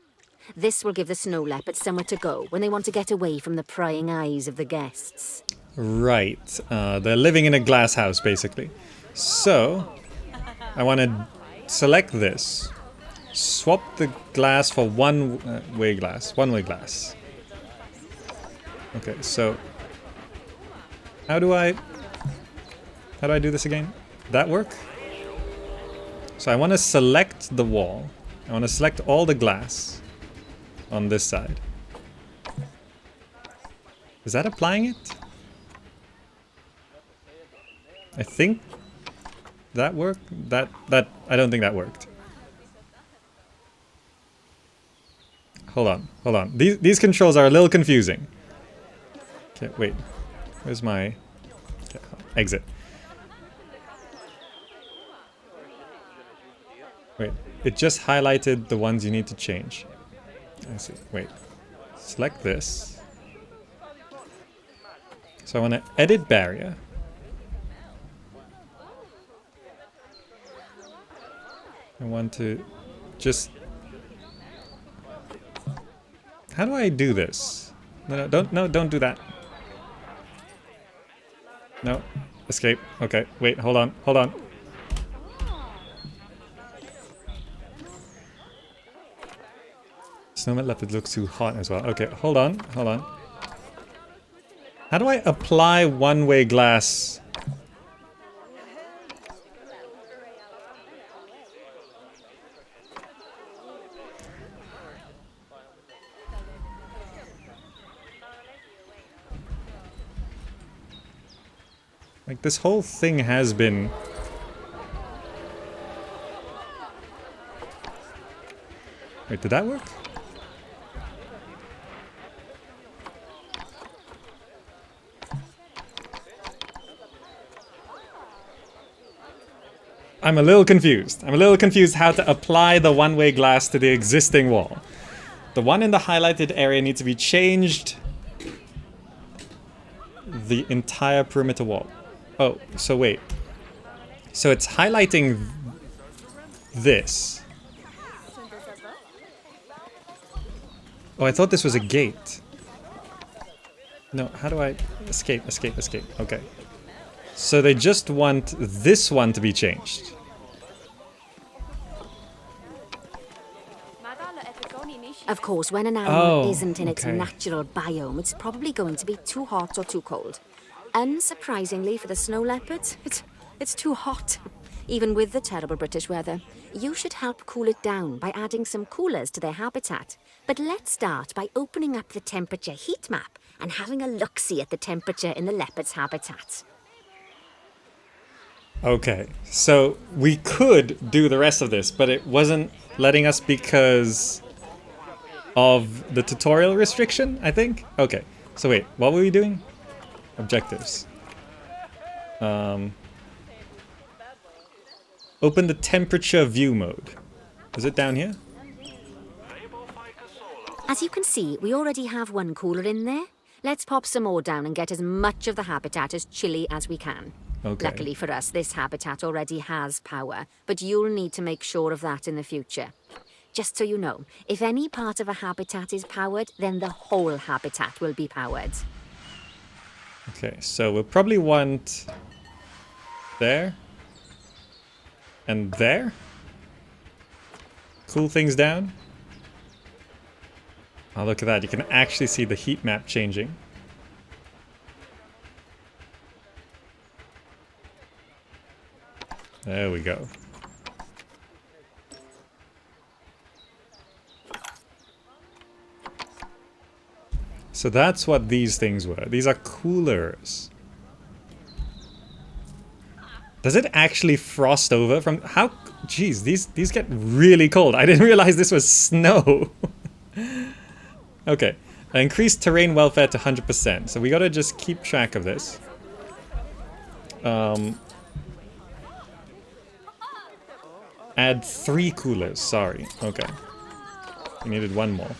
C: This will give the snow leopards somewhere to go when they want to get away from the prying eyes of the guests.
A: Right. They're living in a glass house, basically. So, I want to select this. Swap the glass for one-way glass. One-way glass. Okay, so... How do I do this again? That work? So I want to select the wall. I want to select all the glass on this side. Is that applying it? I think that worked. That I don't think that worked. Hold on. These controls are a little confusing. Okay, wait. Where's my... Okay, exit. Wait, it just highlighted the ones you need to change. I see. Wait. Select this. So I want to edit barrier. I want to just... How do I do this? No, don't do that. No. Escape. Okay. Wait, hold on. Snowman leopard looks too hot as well. Okay, hold on. How do I apply one-way glass? Like, this whole thing has been... Wait, did that work? I'm a little confused. How to apply the one-way glass to the existing wall. The one in the highlighted area needs to be changed. The entire perimeter wall. Oh, so wait. So it's highlighting this. Oh, I thought this was a gate. No, how do I... Escape. Okay. So they just want this one to be changed.
C: Of course, when an animal isn't in its natural biome, it's probably going to be too hot or too cold. Unsurprisingly for the snow leopards, it's too hot. Even with the terrible British weather. You should help cool it down by adding some coolers to their habitat. But let's start by opening up the temperature heat map and having a look-see at the temperature in the leopard's habitat.
A: Okay, so we could do the rest of this, but it wasn't letting us because of the tutorial restriction, I think? Okay, so wait, what were we doing? Objectives. Open the temperature view mode. Is it down here?
C: As you can see, we already have one cooler in there. Let's pop some more down and get as much of the habitat as chilly as we can.
A: Okay.
C: Luckily for us, this habitat already has power, but you'll need to make sure of that in the future. Just so you know, if any part of a habitat is powered, then the whole habitat will be powered.
A: Okay, so we'll probably want there and there. Cool things down. Oh, look at that. You can actually see the heat map changing. There we go. So that's what these things were. These are coolers. Does it actually frost over from how? Jeez, these get really cold. I didn't realize this was snow. Okay, increase terrain welfare to 100%. So we gotta just keep track of this. Add 3 coolers. Sorry. Okay. We needed 1 more.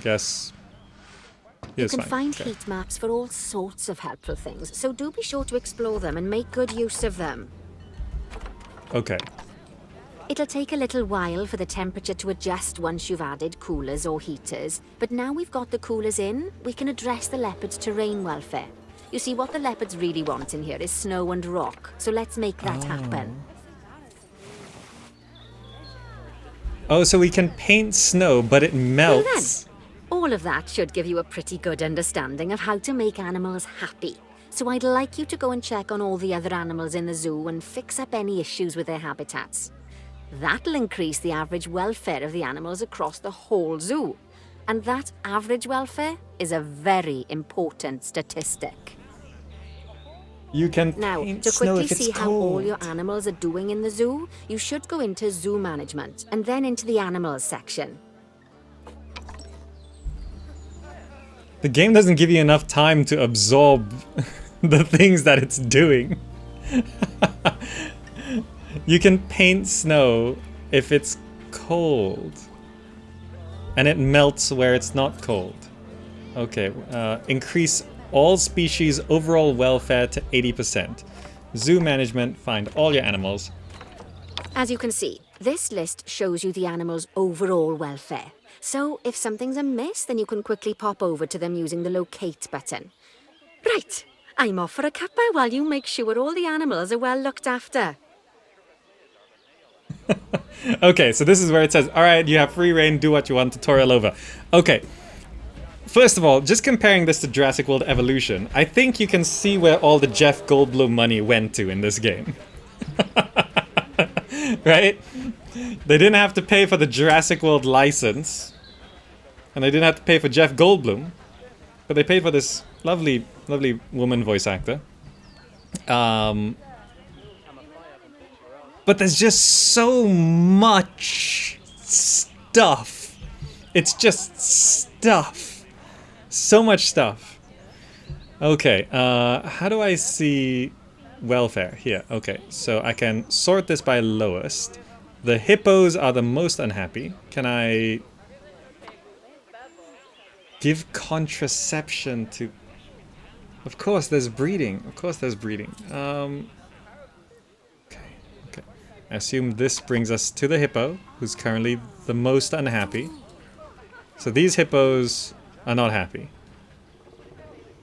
A: Guess.
C: You can
A: fine.
C: find
A: Okay.
C: heat maps for all sorts of helpful things, so do be sure to explore them and make good use of them.
A: Okay.
C: It'll take a little while for the temperature to adjust once you've added coolers or heaters, but now we've got the coolers in, we can address the leopards' terrain welfare. You see, what the leopards really want in here is snow and rock, so let's make that happen.
A: Oh, so we can paint snow, but it
C: Well
A: melts.
C: then, all of that should give you a pretty good understanding of how to make animals happy. So I'd like you to go and check on all the other animals in the zoo and fix up any issues with their habitats. That'll increase the average welfare of the animals across the whole zoo. And that average welfare is a very important statistic.
A: You can
C: Now,
A: paint
C: to
A: snow
C: quickly
A: if it's
C: see how all your
A: cold.
C: animals are doing in the zoo, you should go into zoo management and then into the animals section.
A: The game doesn't give you enough time to absorb the things that it's doing. You can paint snow if it's cold. And it melts where it's not cold. Okay, increase all species overall welfare to 80%. Zoo management, find all your animals.
C: As you can see, this list shows you the animals' overall welfare. So if something's amiss, then you can quickly pop over to them using the locate button. Right, I'm off for a cuppa while you make sure all the animals are well looked after.
A: Okay, so this is where it says, alright, you have free reign, do what you want, tutorial over. Okay, first of all, just comparing this to Jurassic World Evolution, I think you can see where all the Jeff Goldblum money went to in this game. Right? They didn't have to pay for the Jurassic World license, and they didn't have to pay for Jeff Goldblum, but they paid for this lovely, lovely woman voice actor. But there's just so much stuff. It's just stuff. So much stuff. Okay, how do I see welfare? Here, okay. So I can sort this by lowest. The hippos are the most unhappy. Can I give contraception to... Of course, there's breeding. Of course, there's breeding. Okay. I assume this brings us to the hippo, who's currently the most unhappy. So these hippos are not happy.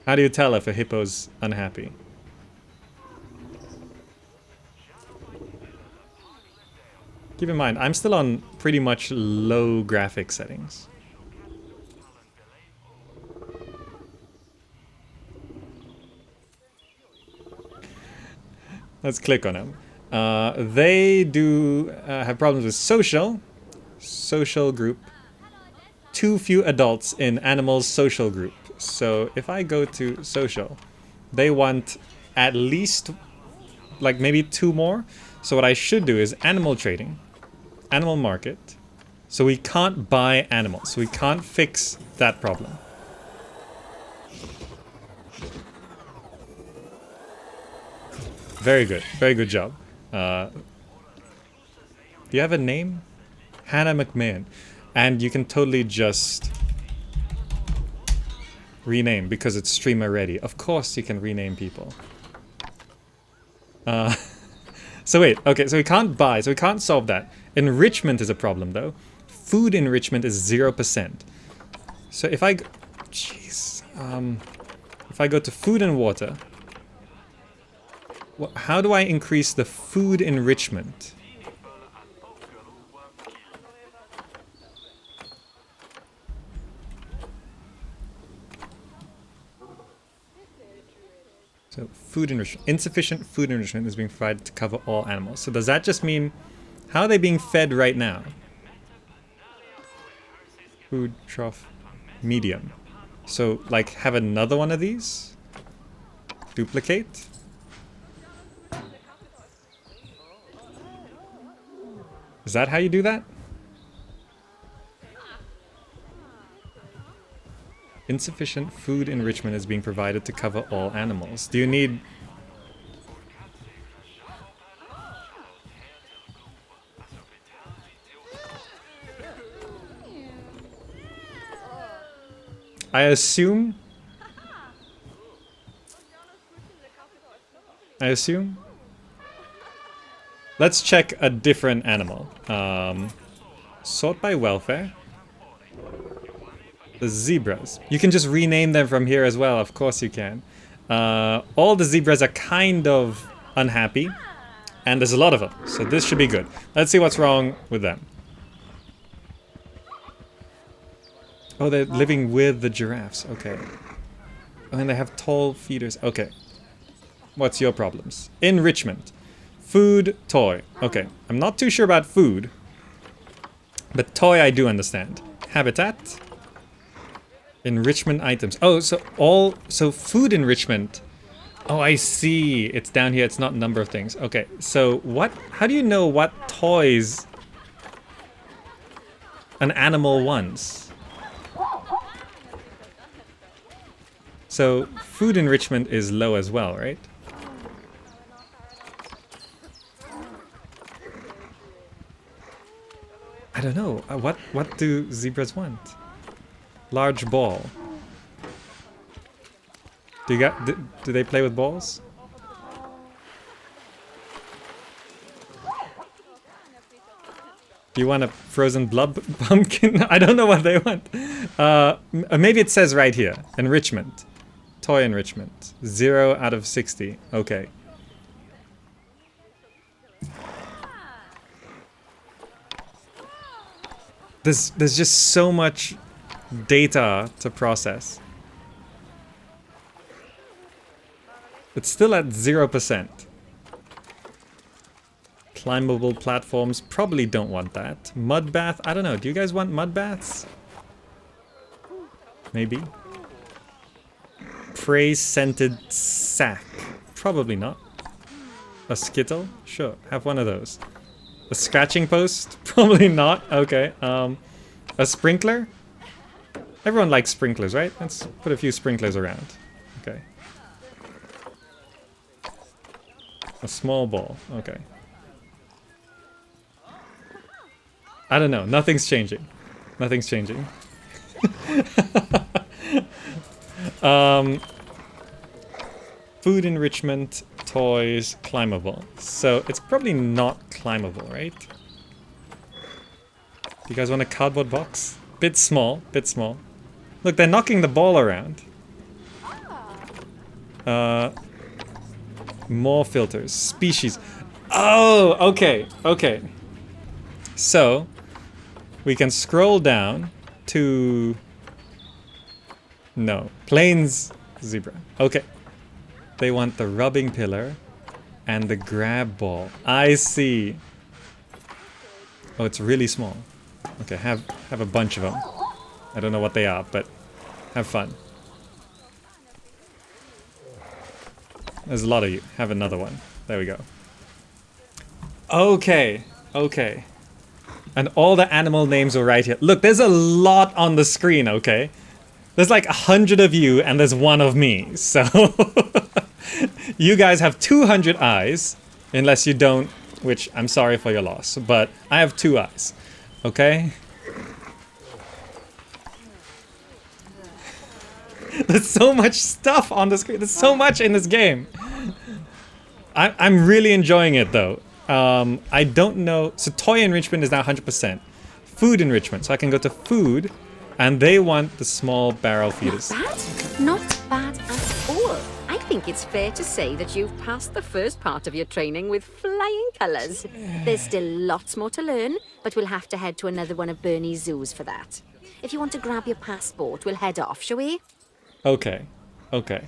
A: How do you tell if a hippo's unhappy? Keep in mind, I'm still on pretty much low graphic settings. Let's click on them. They do have problems with social group. Too few adults in animals social group. So if I go to social, they want at least like maybe 2 more. So what I should do is animal trading, animal market. So we can't buy animals. We can't fix that problem. Very good. Very good job. Do you have a name? Hannah McMahon. And you can totally just rename because it's streamer ready. Of course you can rename people. So wait, okay, so we can't buy, so we can't solve that. Enrichment is a problem though. Food enrichment is 0%. So if I, jeez, if I go to food and water, how do I increase the food enrichment? So food enrichment, insufficient food enrichment is being provided to cover all animals. So does that just mean, how are they being fed right now? Food trough, medium. So like have another one of these, duplicate. Is that how you do that? Insufficient food enrichment is being provided to cover all animals. Do you need... I assume... Let's check a different animal. Sort by welfare. The zebras. You can just rename them from here as well. Of course you can. All the zebras are kind of unhappy. And there's a lot of them. So this should be good. Let's see what's wrong with them. Oh, they're living with the giraffes. Okay. Oh, and they have tall feeders. Okay. What's your problems? Enrichment. Food, toy. Okay. I'm not too sure about food. But toy I do understand. Habitat. Enrichment items. Oh, so food enrichment. Oh, I see. It's down here. It's not number of things. Okay. So how do you know what toys an animal wants? So food enrichment is low as well, right? I don't know. What do zebras want? Large ball. Do they play with balls? Do you want a frozen blood pumpkin? I don't know what they want. Maybe it says right here. Enrichment. Toy enrichment. 0 out of 60. Okay. There's just so much data to process. It's still at 0%. Climbable platforms, probably don't want that. Mud bath, I don't know. Do you guys want mud baths? Maybe. Prey scented sack. Probably not. A skittle? Sure, have one of those. A scratching post? Probably not. Okay. A sprinkler? Everyone likes sprinklers, right? Let's put a few sprinklers around. Okay. A small ball. Okay. I don't know. Nothing's changing. Nothing's changing. Food enrichment, toys, climbable. So it's probably not climbable, right? Do you guys want a cardboard box? Bit small, bit small. Look, they're knocking the ball around. More filters. Species. Oh, okay, okay. So, we can scroll down to... No. Plains zebra. Okay. They want the rubbing pillar and the grab ball. I see. Oh, it's really small. Okay, have a bunch of them. I don't know what they are, but have fun. There's a lot of you. Have another one. There we go. Okay, okay. And all the animal names are right here. Look, there's a lot on the screen, okay? There's like 100 of you and there's one of me, so... You guys have 200 eyes, unless you don't, which I'm sorry for your loss, but I have 2 eyes, okay? There's so much stuff on the screen. There's so much in this game. I'm really enjoying it though. I don't know. So toy enrichment is now 100%. Food enrichment. So I can go to food, and they want the small barrel feeders.
C: Not bad at all. I think it's fair to say that you've passed the first part of your training with flying colours. There's still lots more to learn, but we'll have to head to another one of Bernie's zoos for that. If you want to grab your passport, we'll head off, shall we?
A: Okay. Okay.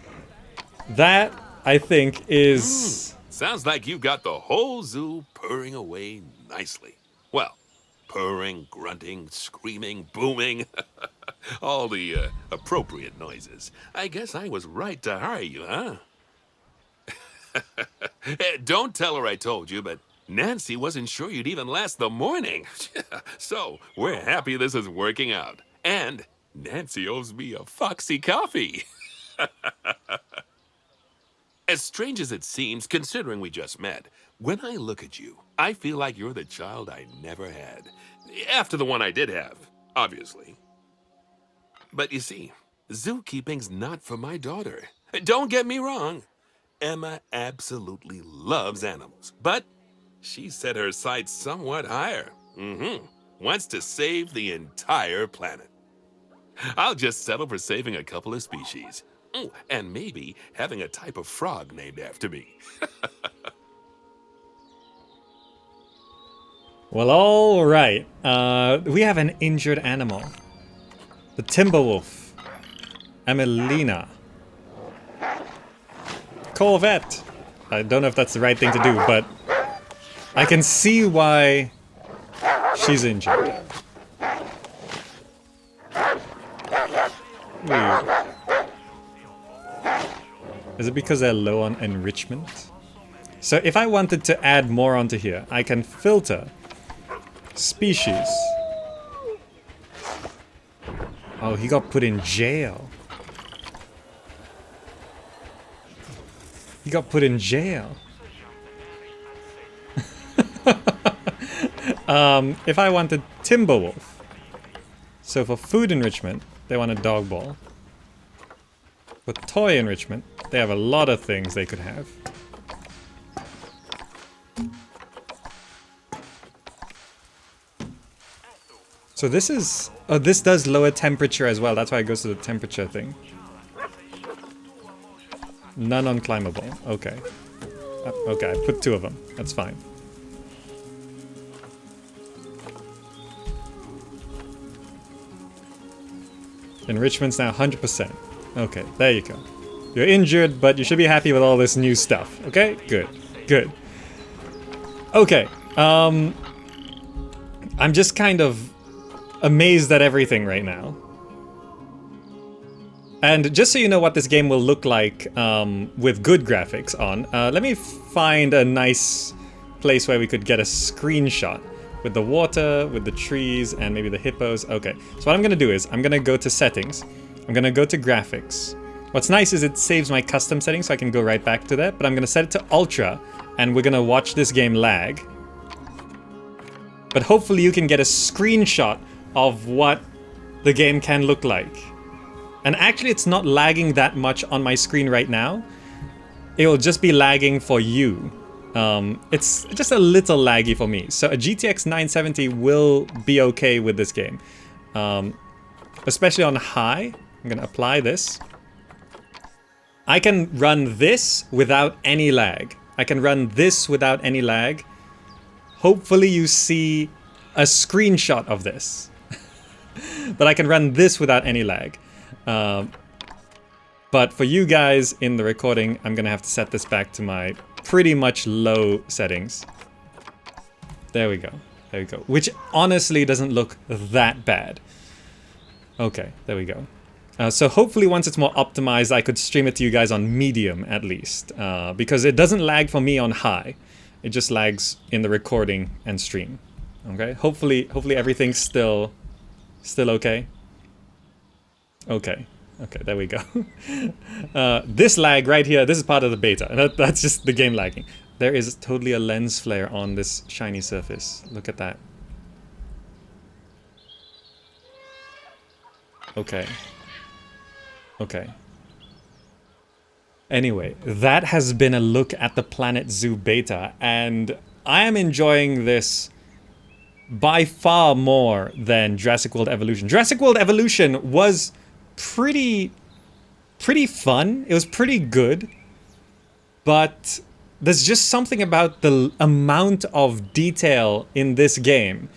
A: That, I think, is...
B: Sounds like you've got the whole zoo purring away nicely. Well, purring, grunting, screaming, booming. All the appropriate noises. I guess I was right to hire you, huh? Don't tell her I told you, but Nancy wasn't sure you'd even last the morning. So, we're happy this is working out. And Nancy owes me a foxy coffee. As strange as it seems, considering we just met, when I look at you, I feel like you're the child I never had. After the one I did have, obviously. But you see, zookeeping's not for my daughter. Don't get me wrong. Emma absolutely loves animals, but she set her sights somewhat higher. Wants to save the entire planet. I'll just settle for saving a couple of species. Oh, and maybe having a type of frog named after me.
A: Well, all right. We have an injured animal. The timber wolf. Emelina. Corvette. I don't know if that's the right thing to do, but I can see why she's injured. Ooh. Is it because they're low on enrichment? So if I wanted to add more onto here, I can filter species. Oh, he got put in jail. He got put in jail. If I wanted Timberwolf. So for food enrichment, they want a dog ball. For toy enrichment, they have a lot of things they could have. So this is... Oh, this does lower temperature as well. That's why it goes to the temperature thing. None unclimbable. Okay. Okay, I put 2 of them. That's fine. Enrichment's now 100%. Okay, there you go. You're injured, but you should be happy with all this new stuff. Okay? Good. Good. Okay. I'm just kind of amazed at everything right now. And just so you know what this game will look like with good graphics on, let me find a nice place where we could get a screenshot with the water, with the trees, and maybe the hippos. Okay, so what I'm gonna do is I'm gonna go to settings. I'm gonna go to graphics. What's nice is it saves my custom settings, so I can go right back to that, but I'm gonna set it to ultra, and we're gonna watch this game lag. But hopefully you can get a screenshot of what the game can look like. And actually it's not lagging that much on my screen right now. It will just be lagging for you. It's just a little laggy for me. So a GTX 970 will be okay with this game. Especially on high. I'm gonna apply this. I can run this without any lag. I can run this without any lag. Hopefully you see a screenshot of this. But I can run this without any lag. But for you guys in the recording, I'm gonna have to set this back to my pretty much low settings. There we go. There we go. Which honestly doesn't look that bad. Okay, there we go. So hopefully once it's more optimized, I could stream it to you guys on medium at least. Because it doesn't lag for me on high. It just lags in the recording and stream. Okay, hopefully everything's still okay. Okay, Okay, there we go. This lag right here, this is part of the beta. That's just the game lagging. There is totally a lens flare on this shiny surface. Look at that. Okay. Okay. Anyway, that has been a look at the Planet Zoo beta, and I am enjoying this by far more than Jurassic World Evolution. Jurassic World Evolution was pretty fun. It was pretty good, but there's just something about the amount of detail in this game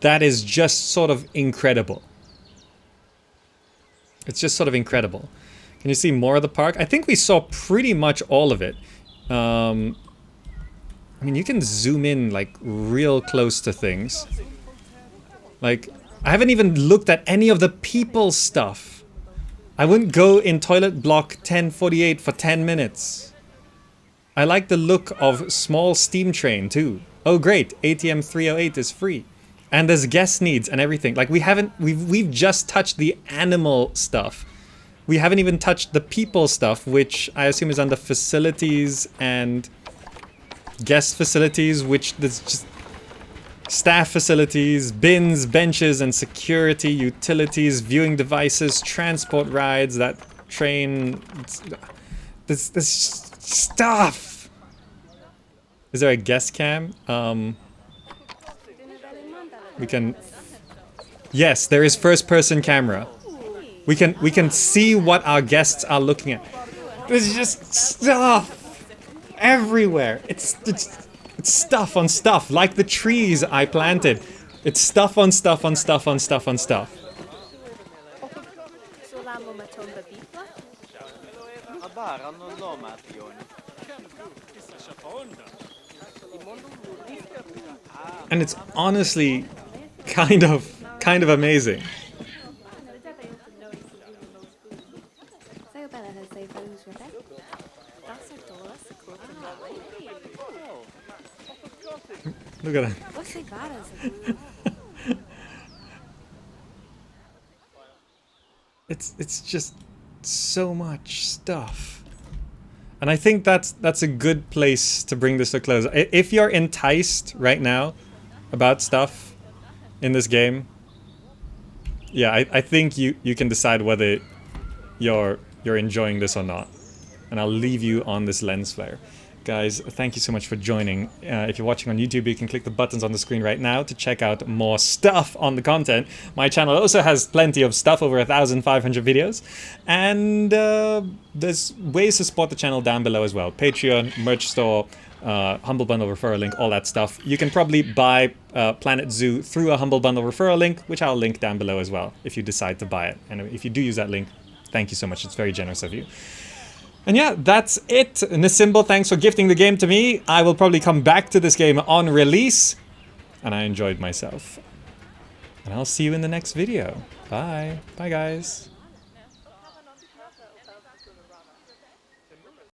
A: that is just sort of incredible. It's just sort of incredible. Can you see more of the park? I think we saw pretty much all of it. I mean, you can zoom in like real close to things. Like, I haven't even looked at any of the people stuff. I wouldn't go in toilet block 1048 for 10 minutes. I like the look of small steam train too. Oh great, ATM 308 is free. And there's guest needs and everything. Like we've just touched the animal stuff. We haven't even touched the people stuff, which I assume is under facilities and guest facilities, which there's just staff facilities, bins, benches, and security, utilities, viewing devices, transport rides, that train. There's stuff. Is there a guest cam? We can. Yes, there is first-person camera. We can see what our guests are looking at. There's just stuff everywhere. It's stuff on stuff, like the trees I planted. It's stuff on stuff on stuff on stuff on stuff. And it's honestly kind of amazing. Look at that. It's just so much stuff. And I think that's a good place to bring this to a close. If you're enticed right now about stuff in this game, yeah, I think you can decide whether you're enjoying this or not. And I'll leave you on this lens flare. Guys, thank you so much for joining. If you're watching on YouTube, you can click the buttons on the screen right now to check out more stuff on the content. My channel also has plenty of stuff, over 1,500 videos. And there's ways to support the channel down below as well. Patreon, merch store, Humble Bundle referral link, all that stuff. You can probably buy Planet Zoo through a Humble Bundle referral link, which I'll link down below as well, if you decide to buy it. And if you do use that link, thank you so much. It's very generous of you. And yeah, that's it. Nisimble, thanks for gifting the game to me. I will probably come back to this game on release. And I enjoyed myself. And I'll see you in the next video. Bye. Bye, guys.